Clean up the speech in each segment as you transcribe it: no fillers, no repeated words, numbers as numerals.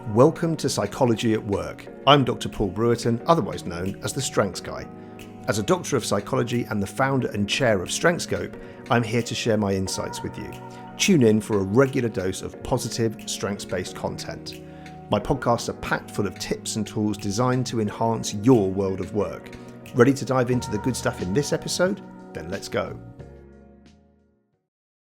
Welcome to Psychology at Work. I'm Dr. Paul Brewerton, otherwise known as the Strengths Guy. As a Doctor of Psychology and the founder and chair of Strengthscope, I'm here to share my insights with you. Tune in for a regular dose of positive, strengths-based content. My podcasts are packed full of tips and tools designed to enhance your world of work. Ready to dive into the good stuff in this episode? Then let's go.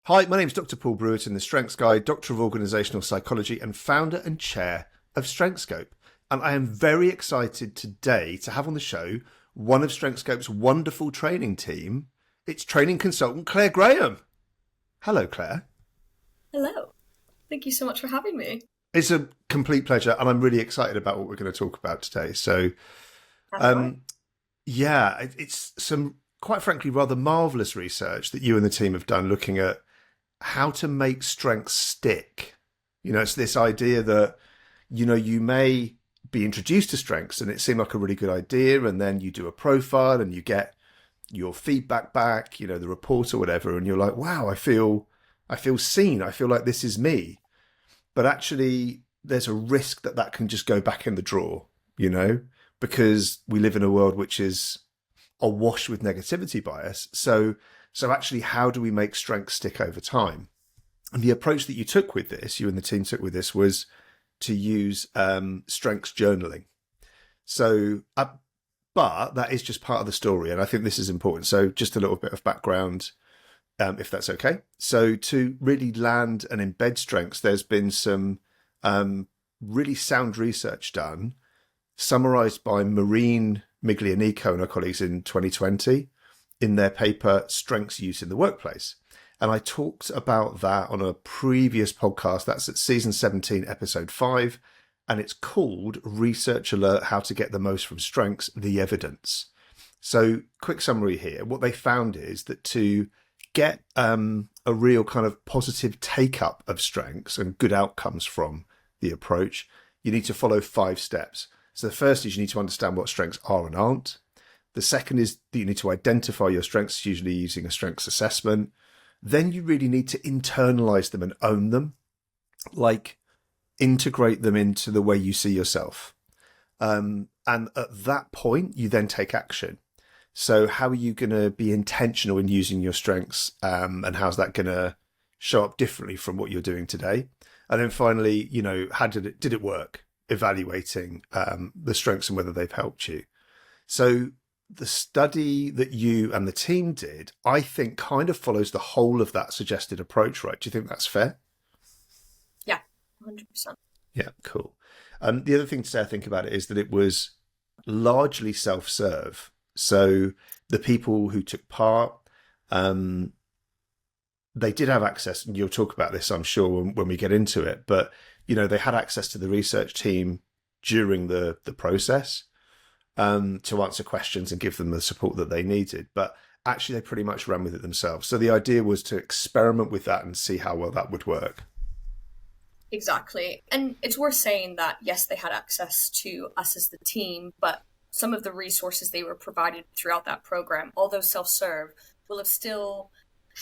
Hi, my name is Dr. Paul Brewerton, the Strengths Guy, Doctor of Organisational Psychology and founder and chair of Strengthscope. And I am very excited today to have on the show one of Strengthscope's wonderful training team. It's training consultant Claire Graham. Hello, Claire. Hello. Thank you so much for having me. It's a complete pleasure, and I'm really excited about what we're going to talk about today. So, it's some, quite frankly, rather marvellous research that you and the team have done looking at how to make strengths stick. You know, it's this idea that, you know, you may be introduced to strengths and it seemed like a really good idea, and then you do a profile and you get your feedback back, you know, the report or whatever, and you're like, wow, I feel seen. I feel like this is me. But actually, there's a risk that that can just go back in the drawer, you know, because we live in a world which is awash with negativity bias. So actually, how do we make strengths stick over time? And the approach that you took with this, you and the team took with this, was to use strengths journaling. So, but that is just part of the story, and I think this is important. So just a little bit of background, if that's okay. So to really land and embed strengths, there's been some really sound research done, summarised by Maureen Miglianico and her colleagues in 2020 in their paper, Strengths Use in the Workplace. And I talked about that on a previous podcast. That's at season 17, episode 5. And it's called Research Alert, How to Get the Most from Strengths, the Evidence. So quick summary here. What they found is that to get a real kind of positive take-up of strengths and good outcomes from the approach, you need to follow 5 steps. So the first is you need to understand what strengths are and aren't. The second is that you need to identify your strengths, usually using a strengths assessment. Then you really need to internalize them and own them, like integrate them into the way you see yourself. And at that point, you then take action. So how are you going to be intentional in using your strengths? And how's that going to show up differently from what you're doing today? And then finally, you know, how did it work? Evaluating the strengths and whether they've helped you. So the study that you and the team did, I think, kind of follows the whole of that suggested approach, right? Do you think that's fair? Yeah, 100%. Yeah, cool. The other thing to say, I think, about it is that it was largely self-serve. So the people who took part, they did have access, and you'll talk about this, I'm sure, when we get into it, but, you know, they had access to the research team during the process. To answer questions and give them the support that they needed. But actually, they pretty much ran with it themselves. So the idea was to experiment with that and see how well that would work. Exactly. And it's worth saying that, yes, they had access to us as the team, but some of the resources they were provided throughout that program, although self-serve, will have still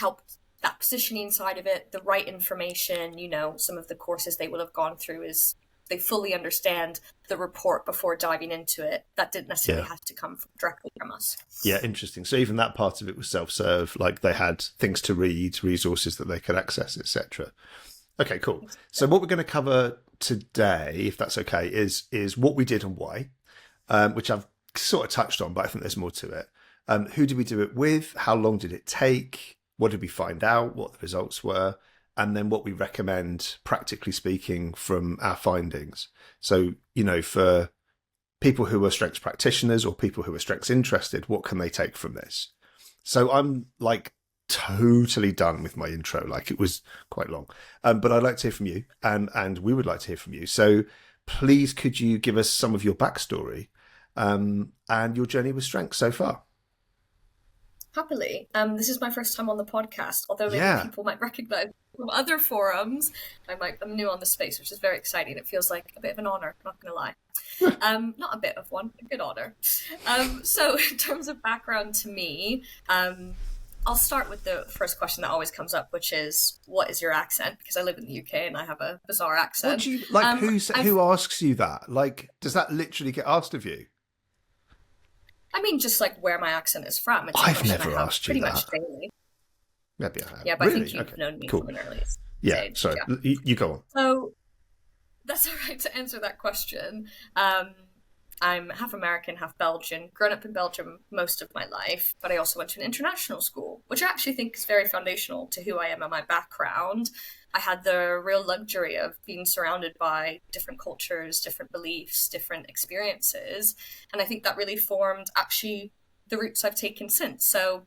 helped that positioning side of it, the right information, you know, some of the courses they will have gone through is they fully understand the report before diving into it. That didn't necessarily have to come directly from us. Yeah, interesting. So even that part of it was self-serve, like they had things to read, resources that they could access, etc. Okay, cool. So what we're going to cover today, if that's okay, is what we did and why, which I've sort of touched on, but I think there's more to it. Who did we do it with? How long did it take? What did we find out? What the results were? And then what we recommend, practically speaking, from our findings. So, you know, for people who are strengths practitioners or people who are strengths interested, what can they take from this? So I'm like totally done with my intro. Like, it was quite long, but I'd like to hear from you, and we would like to hear from you. So please, could you give us some of your backstory and your journey with strengths so far? Happily. This is my first time on the podcast, although maybe people might recognize from other forums. I'm new on the space, which is very exciting. It feels like a bit of an honor, not going to lie. Not a bit of one, a good honor. So in terms of background to me, I'll start with the first question that always comes up, which is, what is your accent? Because I live in the UK and I have a bizarre accent. What do you like? Who asks you that? Like, does that literally get asked of you? I mean, just like where my accent is from. It's a I've question never I have asked you pretty that. much daily. Maybe I have. Yeah, but Really? I think you've known me cool. from an early Yeah, stage. sorry. Yeah. You go on. So that's all right to answer that question. I'm half American, half Belgian, grown up in Belgium most of my life, but I also went to an international school, which I actually think is very foundational to who I am and my background. I had the real luxury of being surrounded by different cultures, different beliefs, different experiences. And I think that really formed actually the routes I've taken since. So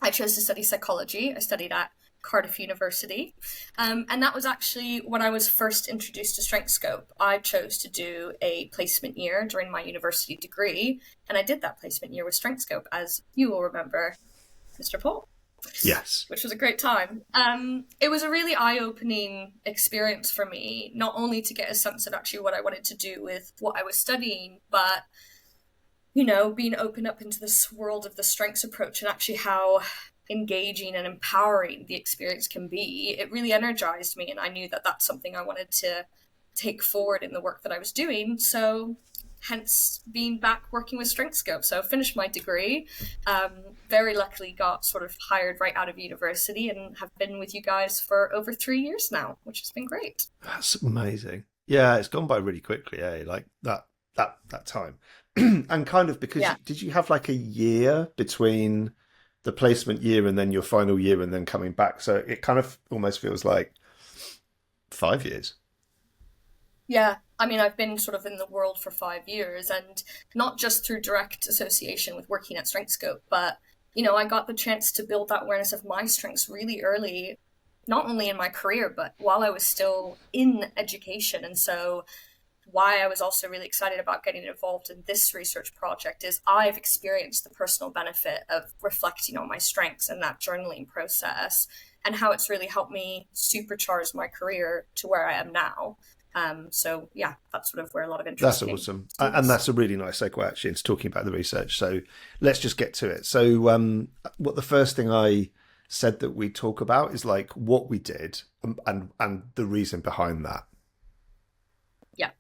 I chose to study psychology. I studied at Cardiff University. And that was actually when I was first introduced to Strengthscope. I chose to do a placement year during my university degree, and I did that placement year with Strengthscope, as you will remember, Mr. Paul. Yes. Which was a great time. It was a really eye-opening experience for me, not only to get a sense of actually what I wanted to do with what I was studying, but being opened up into this world of the strengths approach and actually how engaging and empowering the experience can be. It really energized me, and I knew that that's something I wanted to take forward in the work that I was doing. So hence being back working with Strengthscope. So I finished my degree, very luckily got sort of hired right out of university, and have been with you guys for over 3 years now, which has been great. That's amazing. Yeah, it's gone by really quickly, like that time. And kind of because did you have like a year between the placement year and then your final year and then coming back? So it kind of almost feels like 5 years. Yeah, I mean, I've been sort of in the world for 5 years, and not just through direct association with working at Strengthscope, but, I got the chance to build that awareness of my strengths really early, not only in my career, but while I was still in education. And so why I was also really excited about getting involved in this research project is I've experienced the personal benefit of reflecting on my strengths and that journaling process, and how it's really helped me supercharge my career to where I am now. So yeah, that's sort of where a lot of interest. That's awesome. And that's a really nice segue actually into talking about the research. So let's just get to it. So what the first thing I said that we talk about is like what we did and the reason behind that. Yeah.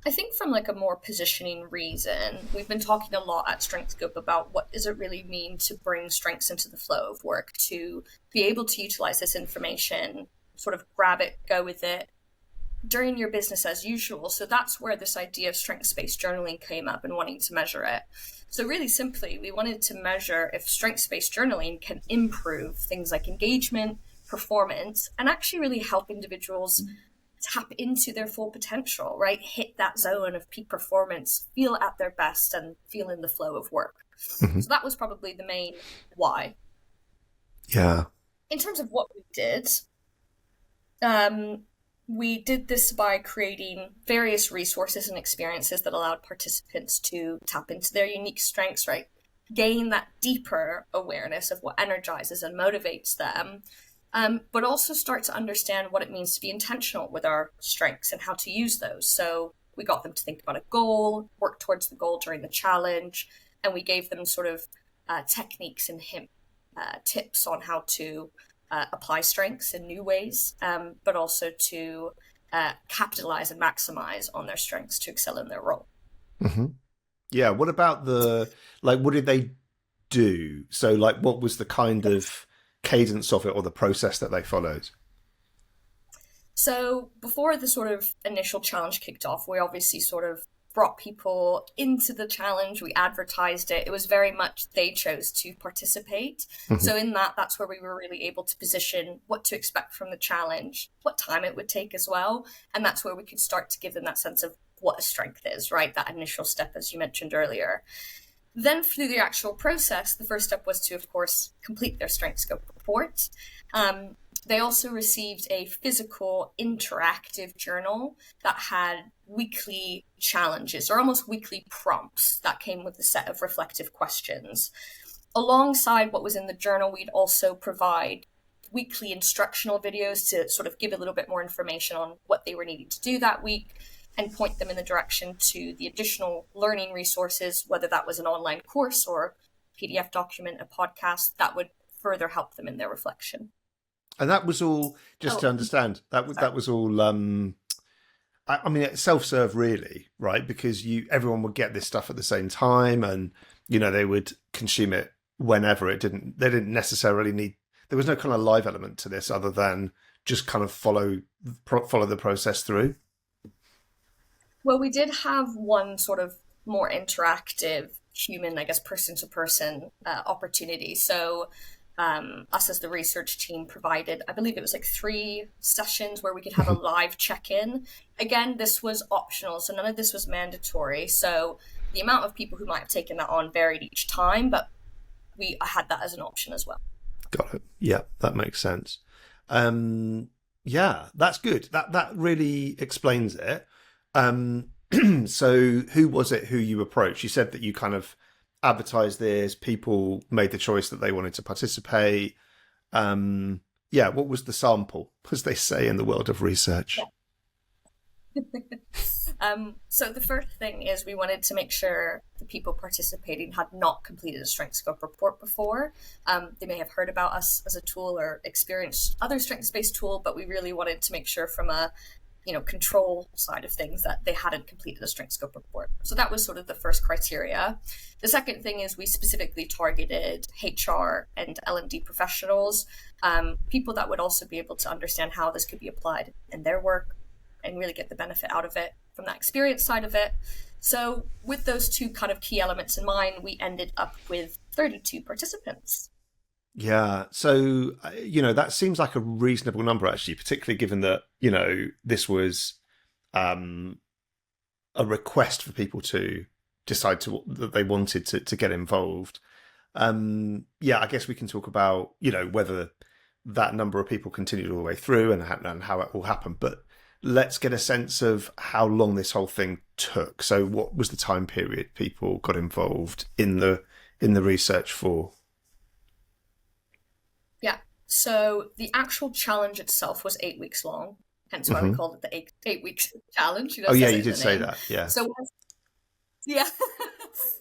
I think from like a more positioning reason, we've been talking a lot at Strengthscope about what does it really mean to bring strengths into the flow of work, to be able to utilize this information, sort of grab it, go with it during your business as usual. So that's where this idea of strengths-based journaling came up and wanting to measure it. So really simply, we wanted to measure if strengths-based journaling can improve things like engagement, performance, and actually really help individuals tap into their full potential, right? Hit that zone of peak performance, feel at their best, and feel in the flow of work. Mm-hmm. So that was probably the main why. Yeah. In terms of what we did this by creating various resources and experiences that allowed participants to tap into their unique strengths, right? Gain that deeper awareness of what energizes and motivates them, but also start to understand what it means to be intentional with our strengths and how to use those. So we got them to think about a goal, work towards the goal during the challenge, and we gave them sort of techniques and tips on how to apply strengths in new ways, but also to capitalize and maximize on their strengths to excel in their role. Mm-hmm. Yeah. What about what did they do? So what was the kind of cadence of it or the process that they followed? So before the sort of initial challenge kicked off, we obviously sort of brought people into the challenge. We advertised it. It was very much they chose to participate. Mm-hmm. So in that's where we were really able to position what to expect from the challenge, what time it would take as well. And that's where we could start to give them that sense of what a strength is, right? That initial step, as you mentioned earlier. Then through the actual process, the first step was to, of course, complete their Strengthscope report. They also received a physical interactive journal that had weekly challenges or almost weekly prompts that came with a set of reflective questions. Alongside what was in the journal, we'd also provide weekly instructional videos to sort of give a little bit more information on what they were needing to do that week and point them in the direction to the additional learning resources, whether that was an online course or PDF document, a podcast that would further help them in their reflection. And that was all, just to understand, that was all, I mean, it's self-serve really, right? Because everyone would get this stuff at the same time, and, they would consume it whenever. They didn't necessarily need, there was no kind of live element to this other than just kind of follow the process through. Well, we did have one sort of more interactive human, I guess, person to person opportunity. So us as the research team provided, I believe it was like 3 sessions where we could have a live check-in. Again, this was optional, so none of this was mandatory. So the amount of people who might have taken that on varied each time, but we had that as an option as well. Got it. Yeah, that makes sense. Yeah, that's good. That really explains it. So who was it who you approached? You said that you kind of advertised this, people made the choice that they wanted to participate. Yeah, what was the sample, as they say in the world of research? So the first thing is we wanted to make sure the people participating had not completed a Strengthscope report before. They may have heard about us as a tool or experienced other strengths-based tool, but we really wanted to make sure from a control side of things that they hadn't completed a Strengthscope report. So that was sort of the first criteria. The second thing is we specifically targeted HR and L&D professionals, people that would also be able to understand how this could be applied in their work and really get the benefit out of it from that experience side of it. So with those 2 kind of key elements in mind, we ended up with 32 participants. Yeah. So, that seems like a reasonable number, actually, particularly given that, this was a request for people to decide that they wanted to get involved. Yeah, I guess we can talk about, whether that number of people continued all the way through and how it all happened. But let's get a sense of how long this whole thing took. So what was the time period people got involved in the research for? Yeah. So the actual challenge itself was 8 weeks long, hence why we called it the eight weeks challenge. Oh yeah, you did say that. Yeah. So yeah.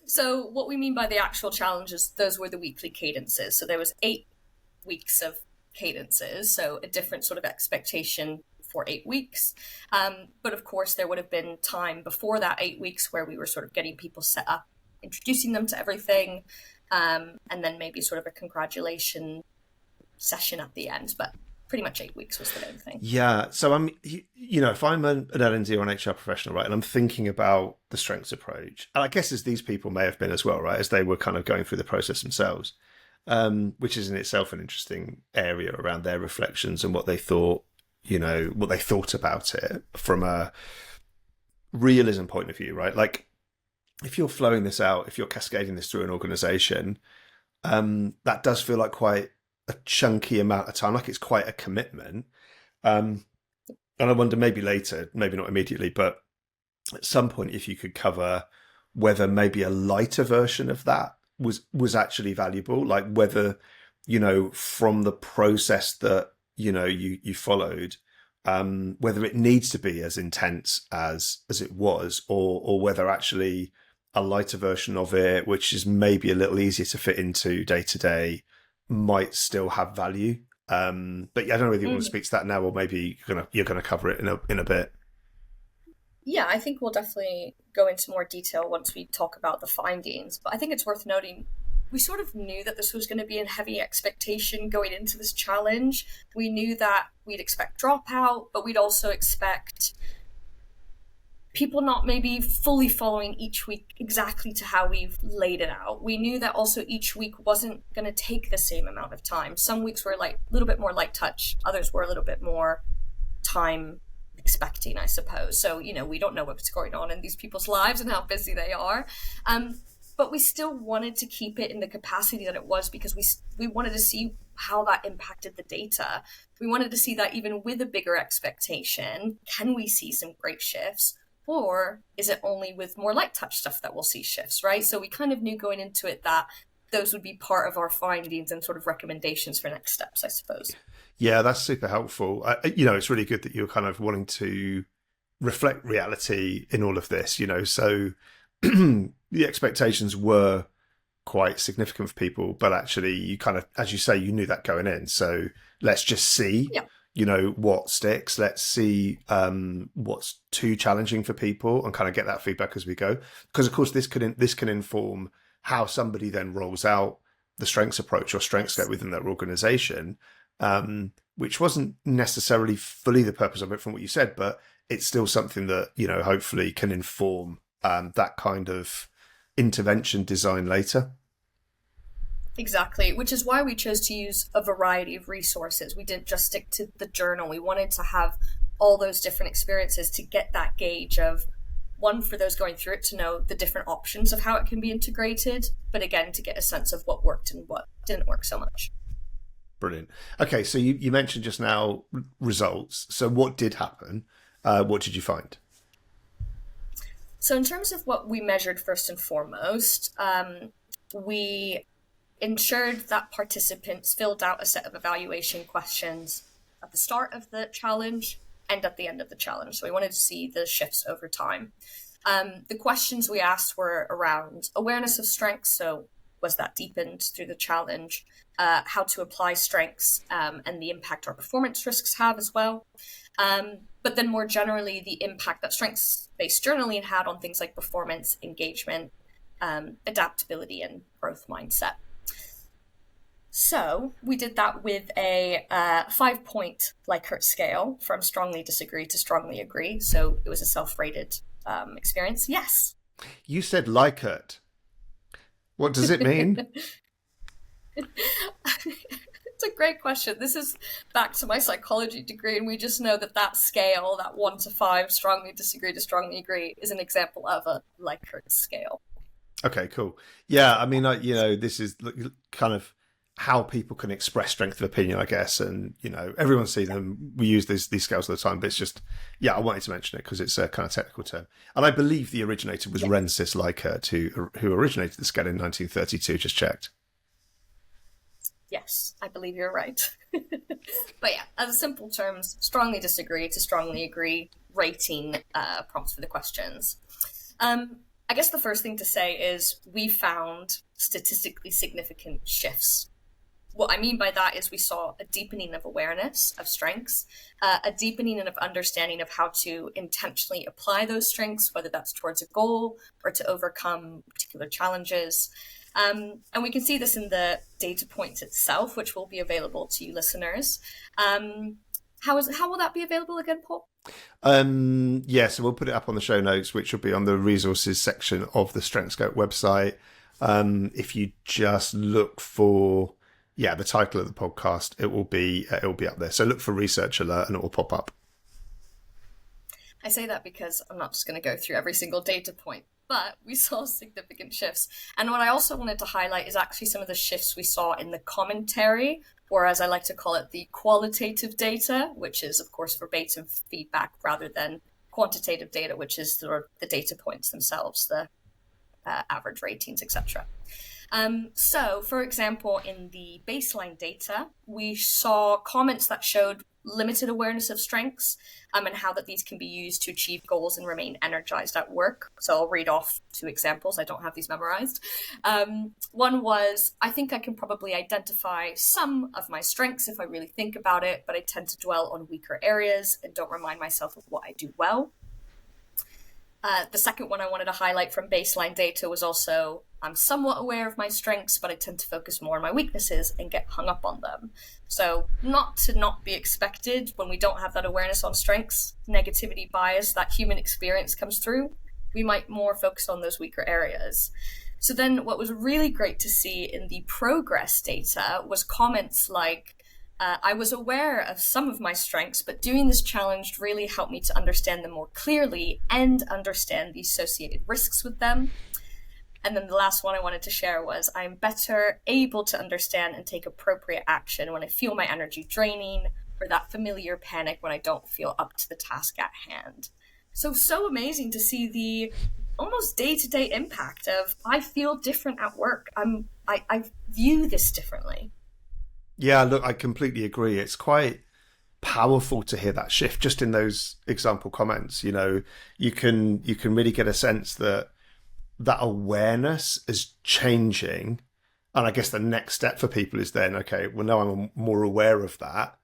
So what we mean by the actual challenge is those were the weekly cadences. So there was 8 weeks of cadences, so a different sort of expectation for 8 weeks. But of course, there would have been time before that 8 weeks where we were sort of getting people set up, introducing them to everything, and then maybe sort of a congratulation session at the end. But pretty much 8 weeks was the main thing. Yeah. So I'm, if I'm an L&D or an HR professional, right, and I'm thinking about the strengths approach, and I guess as these people may have been as well, right, as they were kind of going through the process themselves, which is in itself an interesting area around their reflections and what they thought, what they thought about it from a realism point of view, right? Like if you're flowing this out, if you're cascading this through an organization, that does feel like quite a chunky amount of time, like it's quite a commitment. And I wonder, maybe later, maybe not immediately, but at some point, if you could cover whether maybe a lighter version of that was actually valuable, like whether, from the process that, you followed, whether it needs to be as intense as it was, or whether actually a lighter version of it, which is maybe a little easier to fit into day to day, might still have value. But yeah, I don't know whether you want to speak to that now, or maybe you're gonna cover it in a bit. Yeah, I think we'll definitely go into more detail once we talk about the findings. But I think it's worth noting, we sort of knew that this was going to be a heavy expectation going into this challenge. We knew that we'd expect dropout, but we'd also expect people not maybe fully following each week exactly to how we've laid it out. We knew that also each week wasn't going to take the same amount of time. Some weeks were like a little bit more light touch, others were a little bit more time expecting, I suppose. So, we don't know what's going on in these people's lives and how busy they are. But we still wanted to keep it in the capacity that it was, because we wanted to see how that impacted the data. We wanted to see that even with a bigger expectation, can we see some great shifts? Or is it only with more light touch stuff that we'll see shifts, right? So we kind of knew going into it that those would be part of our findings and sort of recommendations for next steps, I suppose. Yeah, that's super helpful. It's really good that you're kind of wanting to reflect reality in all of this, so the expectations were quite significant for people, but actually you kind of, as you say, you knew that going in. So let's just see, Yeah. what sticks. Let's see what's too challenging for people and kind of get that feedback as we go. Because of course this can inform how somebody then rolls out the strengths approach or Strengthscope within their organization, which wasn't necessarily fully the purpose of it from what you said, but it's still something that, hopefully can inform that kind of intervention design later. Exactly, which is why we chose to use a variety of resources. We didn't just stick to the journal. We wanted to have all those different experiences to get that gauge of, one, for those going through it to know the different options of how it can be integrated, but again, to get a sense of what worked and what didn't work so much. Brilliant. Okay, so you mentioned just now results. So what did happen? What did you find? So in terms of what we measured first and foremost, we ensured that participants filled out a set of evaluation questions at the start of the challenge and at the end of the challenge. So we wanted to see the shifts over time. The questions we asked were around awareness of strengths. So was that deepened through the challenge? How to apply strengths and the impact our performance risks have as well. But then more generally, the impact that strengths-based journaling had on things like performance, engagement, adaptability, and growth mindset. So we did that with a 5-point Likert scale from strongly disagree to strongly agree. So it was a self-rated experience. Yes. You said Likert. What does it mean? It's a great question. This is back to my psychology degree, and we just know that scale, that 1 to 5, strongly disagree to strongly agree, is an example of a Likert scale. Okay, cool. Yeah, I mean, this is kind of how people can express strength of opinion, I guess. And, everyone sees them. We use these scales all the time, but it's just, I wanted to mention it because it's a kind of technical term. And I believe the originator was Rensis Likert, who originated the scale in 1932, just checked. Yes, I believe you're right. But yeah, as simple terms, strongly disagree to strongly agree, rating prompts for the questions. I guess the first thing to say is we found statistically significant shifts. What I mean by that is we saw a deepening of awareness of strengths, a deepening of understanding of how to intentionally apply those strengths, whether that's towards a goal or to overcome particular challenges. And we can see this in the data points itself, which will be available to you listeners. How will that be available again, Paul? So we'll put it up on the show notes, which will be on the resources section of the Strengthscope website. If you just look for the title of the podcast, it will be up there. So look for Research Alert and it will pop up. I say that because I'm not just going to go through every single data point, but we saw significant shifts. And what I also wanted to highlight is actually some of the shifts we saw in the commentary, or as I like to call it, the qualitative data, which is, of course, verbatim feedback rather than quantitative data, which is the data points themselves, the average ratings, etc. So, for example, in the baseline data, we saw comments that showed limited awareness of strengths and how that these can be used to achieve goals and remain energized at work. So I'll read off 2 examples. I don't have these memorized. One was, I think I can probably identify some of my strengths if I really think about it, but I tend to dwell on weaker areas and don't remind myself of what I do well. The second one I wanted to highlight from baseline data was also, I'm somewhat aware of my strengths, but I tend to focus more on my weaknesses and get hung up on them. So not be expected when we don't have that awareness on strengths, negativity bias, that human experience comes through. We might more focus on those weaker areas. So then what was really great to see in the progress data was comments like, I was aware of some of my strengths, but doing this challenge really helped me to understand them more clearly and understand the associated risks with them. And then the last one I wanted to share was, I'm better able to understand and take appropriate action when I feel my energy draining, or that familiar panic when I don't feel up to the task at hand. So amazing to see the almost day-to-day impact of, I feel different at work. I view this differently. Yeah, look, I completely agree. It's quite powerful to hear that shift just in those example comments. You can really get a sense that that awareness is changing. And I guess the next step for people is then, okay, well, now I'm more aware of that.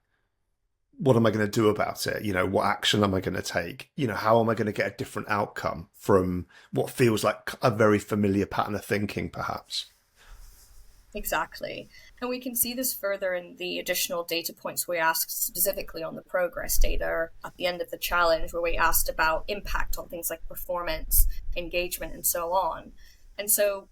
What am I going to do about it? What action am I going to take? How am I going to get a different outcome from what feels like a very familiar pattern of thinking, perhaps? Exactly. And we can see this further in the additional data points we asked specifically on the progress data at the end of the challenge, where we asked about impact on things like performance, engagement, and so on. And so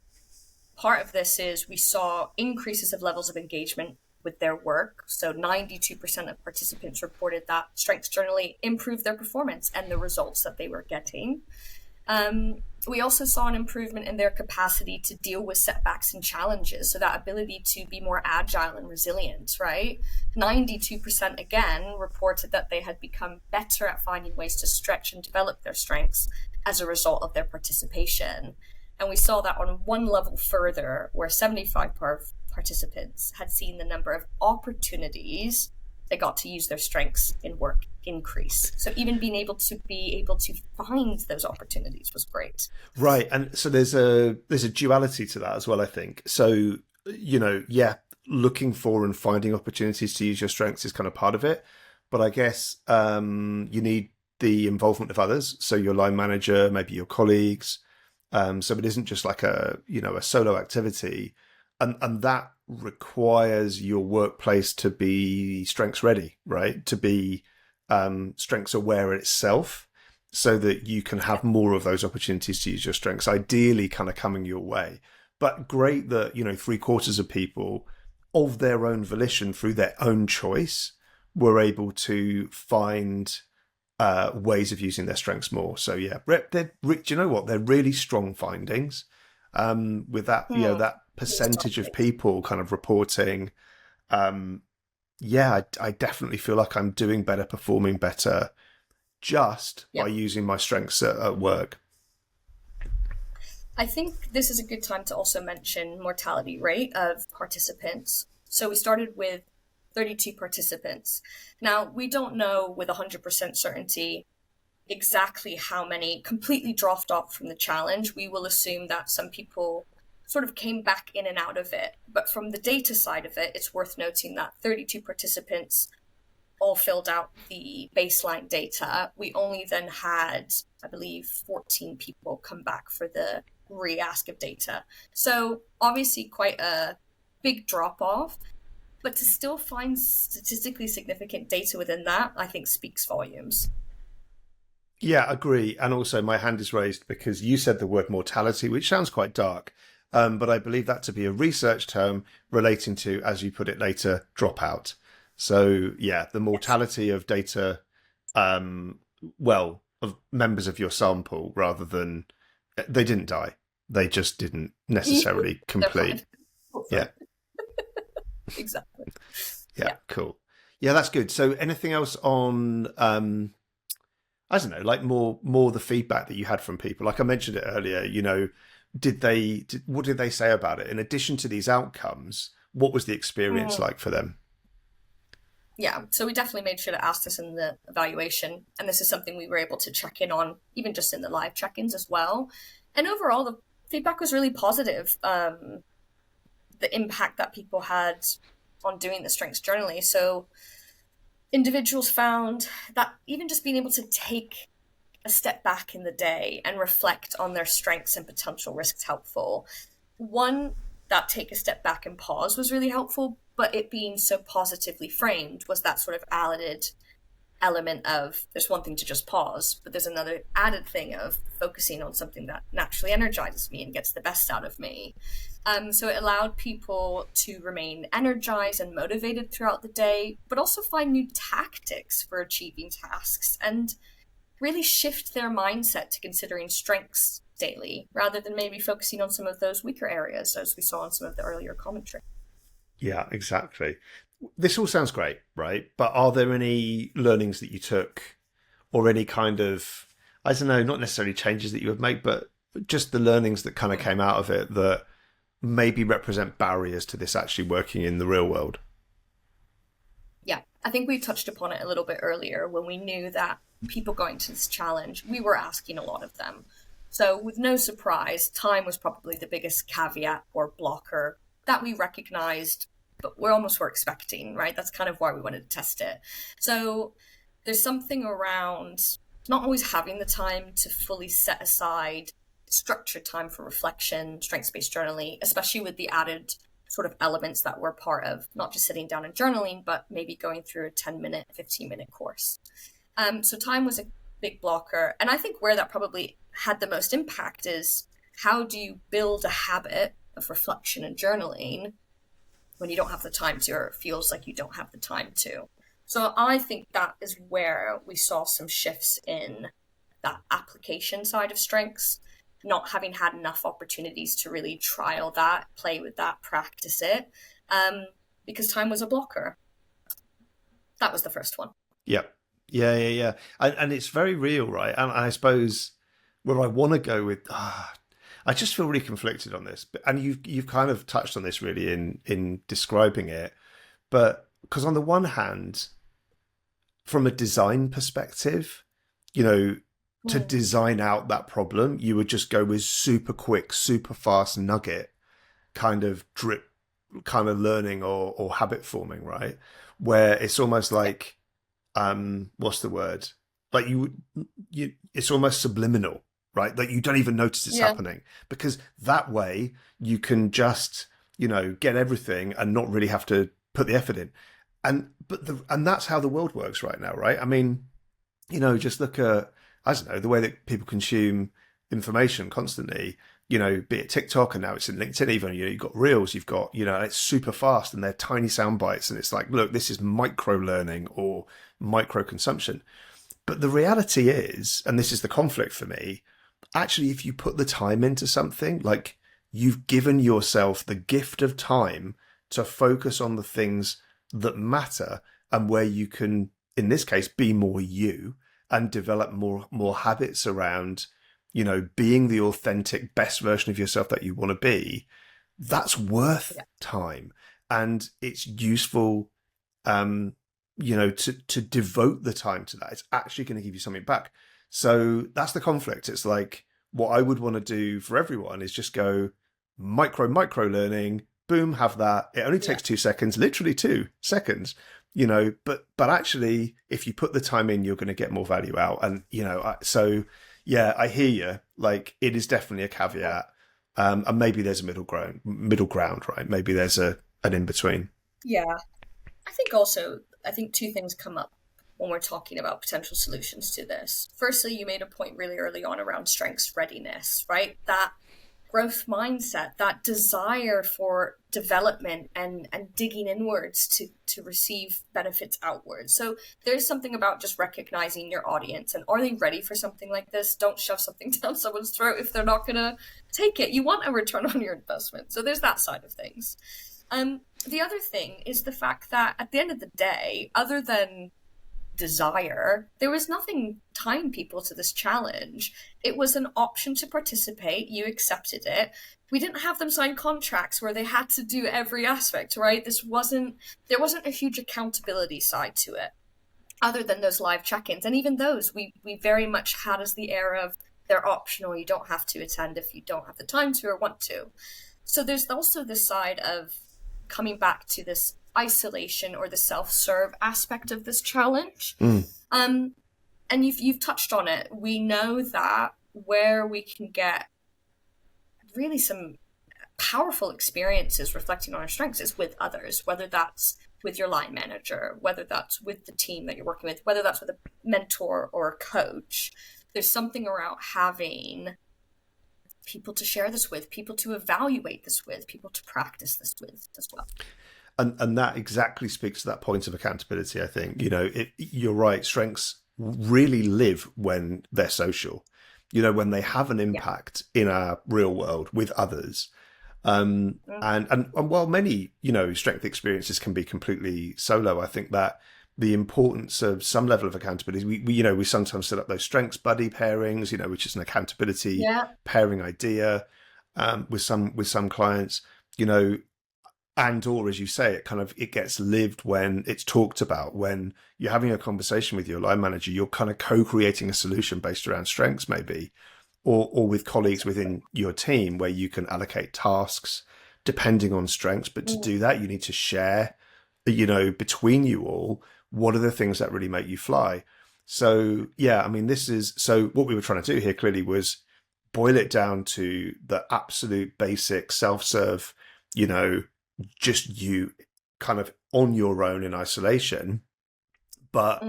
part of this is we saw increases of levels of engagement with their work. So 92% of participants reported that Strengths Journaling improved their performance and the results that they were getting. We also saw an improvement in their capacity to deal with setbacks and challenges. So that ability to be more agile and resilient, right? 92% again reported that they had become better at finding ways to stretch and develop their strengths as a result of their participation. And we saw that on one level further, where 75 participants had seen the number of opportunities they got to use their strengths in work increase. So even being able to find those opportunities was great. Right. And so there's a duality to that as well, I think. So, looking for and finding opportunities to use your strengths is kind of part of it. But I guess you need the involvement of others. So your line manager, maybe your colleagues. So it isn't just like a solo activity. And that requires your workplace to be strengths ready, right? To be strengths aware itself, so that you can have more of those opportunities to use your strengths, ideally kind of coming your way. But great that, 3/4 of people of their own volition, through their own choice, were able to find ways of using their strengths more. So yeah, do you know what? They're really strong findings. With that, that percentage of people kind of reporting, I definitely feel like I'm doing better, performing better, just by using my strengths at work. I think this is a good time to also mention mortality rate of participants. So we started with 32 participants. Now, we don't know with 100% certainty exactly how many completely dropped off from the challenge. We will assume that some people sort of came back in and out of it. But from the data side of it, it's worth noting that 32 participants all filled out the baseline data. We only then had, I believe, 14 people come back for the re-ask of data. So obviously quite a big drop-off, but to still find statistically significant data within that, I think speaks volumes. Yeah, agree. And also my hand is raised because you said the word mortality, which sounds quite dark. But I believe that to be a research term relating to, as you put it later, dropout. So yeah, the mortality of data, of members of your sample, rather than they didn't die. They just didn't necessarily complete. Yeah. Exactly. Yeah, cool. Yeah, that's good. So anything else on, I don't know, like more the feedback that you had from people? Like I mentioned it earlier, what did they say about it? In addition to these outcomes, what was the experience like for them? Yeah, so we definitely made sure to ask this in the evaluation. And this is something we were able to check in on, even just in the live check-ins as well. And overall, the feedback was really positive. The impact that people had on doing the strengths journaling. So individuals found that even just being able to take a step back in the day and reflect on their strengths and potential risks helpful. One, that take a step back and pause was really helpful, but it being so positively framed was that sort of added element of there's one thing to just pause, but there's another added thing of focusing on something that naturally energizes me and gets the best out of me. So it allowed people to remain energized and motivated throughout the day, but also find new tactics for achieving tasks and really shift their mindset to considering strengths daily, rather than maybe focusing on some of those weaker areas, as we saw in some of the earlier commentary. Yeah, exactly. This all sounds great, right? But are there any learnings that you took, or any kind of, I don't know, not necessarily changes that you would make, but just the learnings that kind of came out of it that maybe represent barriers to this actually working in the real world? Yeah, I think we touched upon it a little bit earlier when we knew that people going to this challenge, we were asking a lot of them. So with no surprise, time was probably the biggest caveat or blocker that we recognized, but we almost were expecting, right? That's kind of why we wanted to test it. So there's something around not always having the time to fully set aside structured time for reflection, strengths-based journaling, especially with the added sort of elements that were part of not just sitting down and journaling, but maybe going through a 10-minute, 15-minute course. So time was a big blocker. And I think where that probably had the most impact is how do you build a habit of reflection and journaling when you don't have the time to, or it feels like you don't have the time to. So I think that is where we saw some shifts in that application side of strengths, not having had enough opportunities to really trial that, play with that, practice it, because time was a blocker. That was the first one. Yep. Yeah. And it's very real, right? And I suppose where I want to go with, I just feel really conflicted on this. And you've kind of touched on this really in describing it. But because on the one hand, from a design perspective, to design out that problem, you would just go with super quick, super fast nugget kind of drip, kind of learning or habit forming, right? Where it's almost like, what's the word? Like it's almost subliminal, right? Like you don't even notice it's happening, because that way you can just, get everything and not really have to put the effort in. And that's how the world works right now, right? I mean, just look at, I don't know, the way that people consume information constantly, be it TikTok, and now it's in LinkedIn even, you've got Reels, you've got, it's super fast and they're tiny sound bites, and it's like, look, this is micro learning or micro consumption. But the reality is, and this is the conflict for me, actually, if you put the time into something, like you've given yourself the gift of time to focus on the things that matter and where you can, in this case, be more you and develop more habits around, being the authentic best version of yourself that you want to be. That's worth time. And it's useful, to devote the time to that. It's actually going to give you something back. So that's the conflict. It's like, what I would want to do for everyone is just go micro learning, boom, have that. It only takes 2 seconds, literally 2 seconds, but actually, if you put the time in, you're going to get more value out. And, I hear you. Like, it is definitely a caveat. And maybe there's a middle ground, right? Maybe there's an in between. Yeah. I think two things come up when we're talking about potential solutions to this. Firstly, you made a point really early on around strengths readiness, right? That growth mindset, that desire for development and digging inwards to receive benefits outwards. So there's something about just recognizing your audience and are they ready for something like this? Don't shove something down someone's throat if they're not going to take it. You want a return on your investment. So there's that side of things. The other thing is the fact that at the end of the day, other than desire, there was nothing tying people to this challenge. It was an option to participate. You accepted it. We didn't have them sign contracts where they had to do every aspect, right? There wasn't a huge accountability side to it, other than those live check-ins. And even those, we very much had as the air of they're optional. You don't have to attend if you don't have the time to or want to. So there's also this side of coming back to this isolation or the self-serve aspect of this challenge. And you've touched on it. We know that where we can get really some powerful experiences reflecting on our strengths is with others, whether that's with your line manager, whether that's with the team that you're working with, whether that's with a mentor or a coach. There's something around having people to share this with, people to evaluate this with, people to practice this with as well. And that exactly speaks to that point of accountability, I think. You're right. Strengths really live when they're social, when they have an impact in our real world with others. And while many, strength experiences can be completely solo, I think that the importance of some level of accountability, we sometimes set up those strengths buddy pairings, which is an accountability pairing idea with some clients, and or, as you say, it gets lived when it's talked about. When you're having a conversation with your line manager, you're kind of co-creating a solution based around strengths maybe, or with colleagues within your team where you can allocate tasks depending on strengths. But to do that, you need to share, between you all, what are the things that really make you fly. So, yeah, I mean, so what we were trying to do here clearly was boil it down to the absolute basic self-serve, just you kind of on your own in isolation. But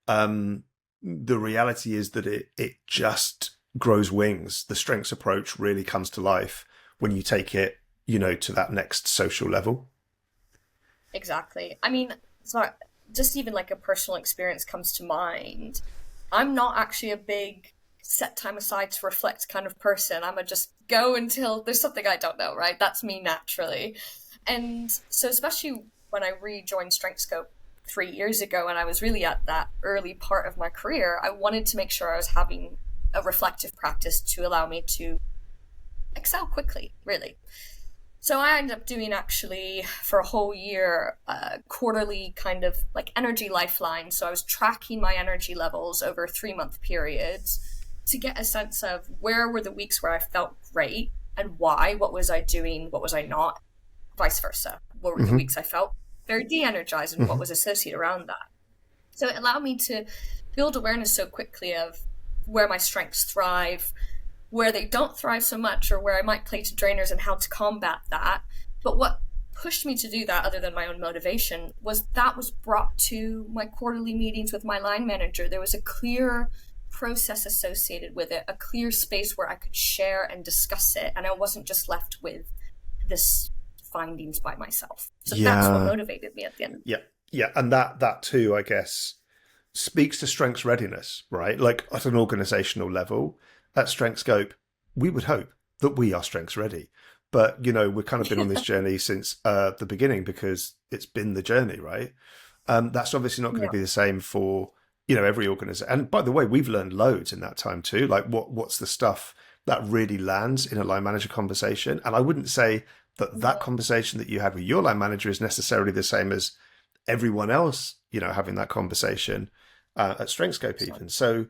the reality is that it just grows wings. The strengths approach really comes to life when you take it, to that next social level. Exactly. I mean, so just even like a personal experience comes to mind. I'm not actually a big set time aside to reflect kind of person. I'm a just go until there's something I don't know, right? That's me naturally. And so especially when I rejoined Strengthscope 3 years ago and I was really at that early part of my career, I wanted to make sure I was having a reflective practice to allow me to excel quickly, really. So I ended up doing actually for a whole year quarterly kind of like energy lifeline. So I was tracking my energy levels over 3-month periods to get a sense of where were the weeks where I felt great and why, what was I doing, what was I not, vice versa. What were the weeks I felt very de-energized and what was associated around that. So it allowed me to build awareness so quickly of where my strengths thrive, where they don't thrive so much, or where I might play to drainers and how to combat that. But what pushed me to do that, other than my own motivation, was brought to my quarterly meetings with my line manager. There was a clear process associated with it, a clear space where I could share and discuss it, and I wasn't just left with this findings by myself. So that's what motivated me at the end. Yeah, and that too, I guess, speaks to strengths readiness, right? Like at an organizational level, at Strengthscope, we would hope that we are strengths ready. But, we've kind of been on this journey since the beginning because it's been the journey, right? That's obviously not going to be the same for, every organization. And by the way, we've learned loads in that time too. Like what's the stuff that really lands in a line manager conversation? And I wouldn't say that conversation that you had with your line manager is necessarily the same as everyone else, having that conversation at Strengthscope even. So,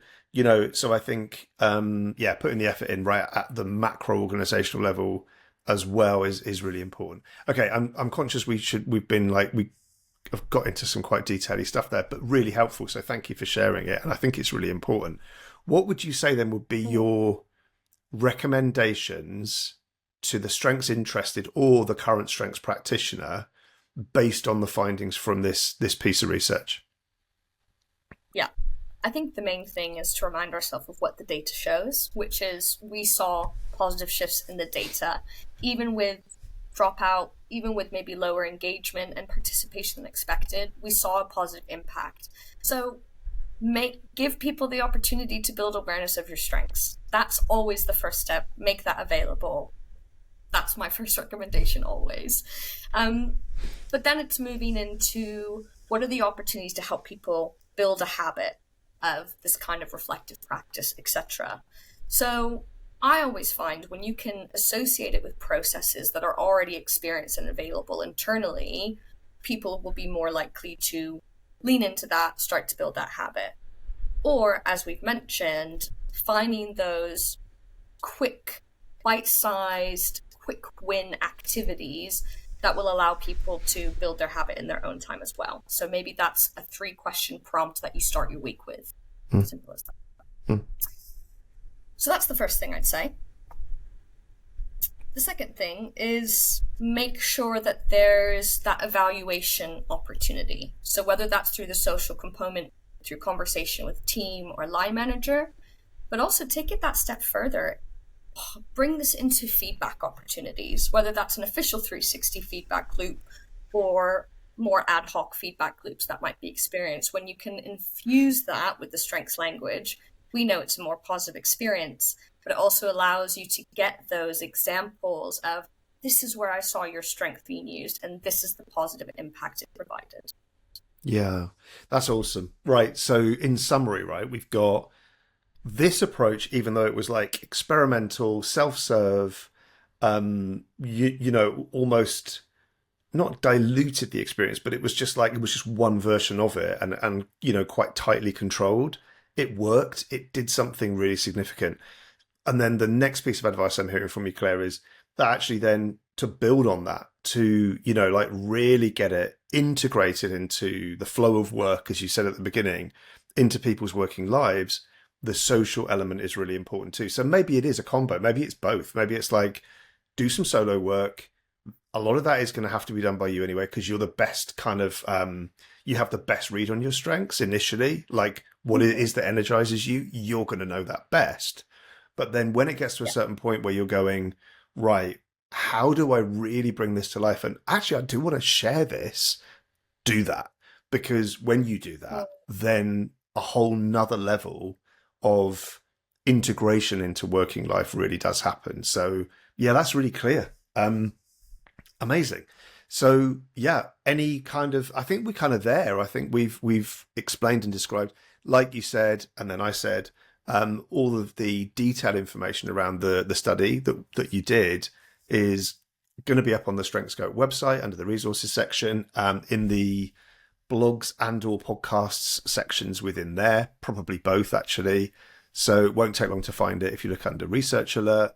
so I think, putting the effort in right at the macro organizational level as well is really important. Okay. I'm conscious we have got into some quite detailed stuff there, but really helpful. So thank you for sharing it. And I think it's really important. What would you say then would be your recommendations to the strengths interested or the current strengths practitioner based on the findings from this piece of research? Yeah, I think the main thing is to remind ourselves of what the data shows, which is we saw positive shifts in the data, even with dropout, even with maybe lower engagement and participation than expected, we saw a positive impact. So give people the opportunity to build awareness of your strengths. That's always the first step. Make that available. That's my first recommendation always. But then it's moving into what are the opportunities to help people build a habit of this kind of reflective practice, etc. So I always find when you can associate it with processes that are already experienced and available internally, people will be more likely to lean into that, start to build that habit. Or, as we've mentioned, finding those quick, bite-sized, quick win activities that will allow people to build their habit in their own time as well. So maybe that's a 3-question prompt that you start your week with. Simple as that. So that's the first thing I'd say. The second thing is make sure that there's that evaluation opportunity. So whether that's through the social component, through conversation with team or line manager, but also take it that step further. Bring this into feedback opportunities, whether that's an official 360 feedback loop or more ad hoc feedback loops that might be experienced. When you can infuse that with the strengths language, we know it's a more positive experience, but it also allows you to get those examples of this is where I saw your strength being used and this is the positive impact it provided. Yeah, that's awesome. Right. So in summary, right, we've got this approach, even though it was like experimental, self-serve, almost not diluted the experience, but it was just one version of it and quite tightly controlled. It worked. It did something really significant. And then the next piece of advice I'm hearing from you, Claire, is that actually then to build on that, to, you know, like really get it integrated into the flow of work, as you said at the beginning, into people's working lives. The social element is really important too. So maybe it is a combo. Maybe it's both. Maybe it's like do some solo work. A lot of that is going to have to be done by you anyway, because you're the best kind of, you have the best read on your strengths initially. Like what it is that energizes you, you're going to know that best. But then when it gets to a certain point where you're going, right, how do I really bring this to life? And actually, I do want to share this, do that. Because when you do that, then a whole nother level of integration into working life really does happen. So yeah, that's really clear. Amazing. So yeah, any kind of, I think we're kind of there. I think we've explained and described, like you said, and then I said, all of the detailed information around the study that you did is going to be up on the Strengthscope website under the resources section, in the blogs and or podcasts sections within there, probably both actually. So it won't take long to find it if you look under Research Alert.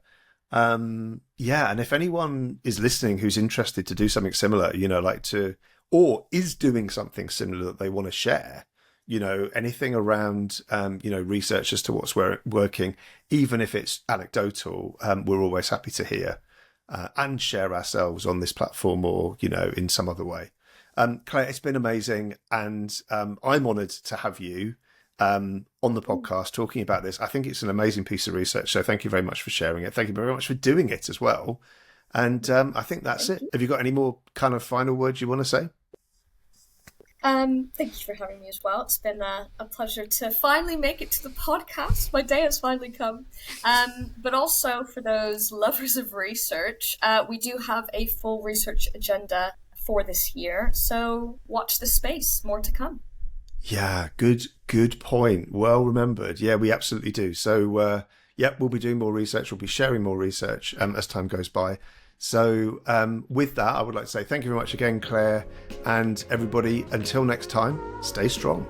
Yeah, and if anyone is listening who's interested to do something similar, you know, like to, or is doing something similar that they want to share, you know, anything around, you know, research as to what's working, even if it's anecdotal, we're always happy to hear and share ourselves on this platform or, you know, in some other way. Claire, it's been amazing. And I'm honoured to have you on the podcast talking about this. I think it's an amazing piece of research. So thank you very much for sharing it. Thank you very much for doing it as well. And I think that's it. Have you got any more kind of final words you want to say? Thank you for having me as well. It's been a pleasure to finally make it to the podcast. My day has finally come. But also for those lovers of research, we do have a full research agenda for this year. So watch the space. More to come. Yeah, good point. Well remembered. Yeah, we absolutely do. So, yep, we'll be doing more research. We'll be sharing more research as time goes by. So with that, I would like to say thank you very much again, Claire, and everybody. Until next time, stay strong.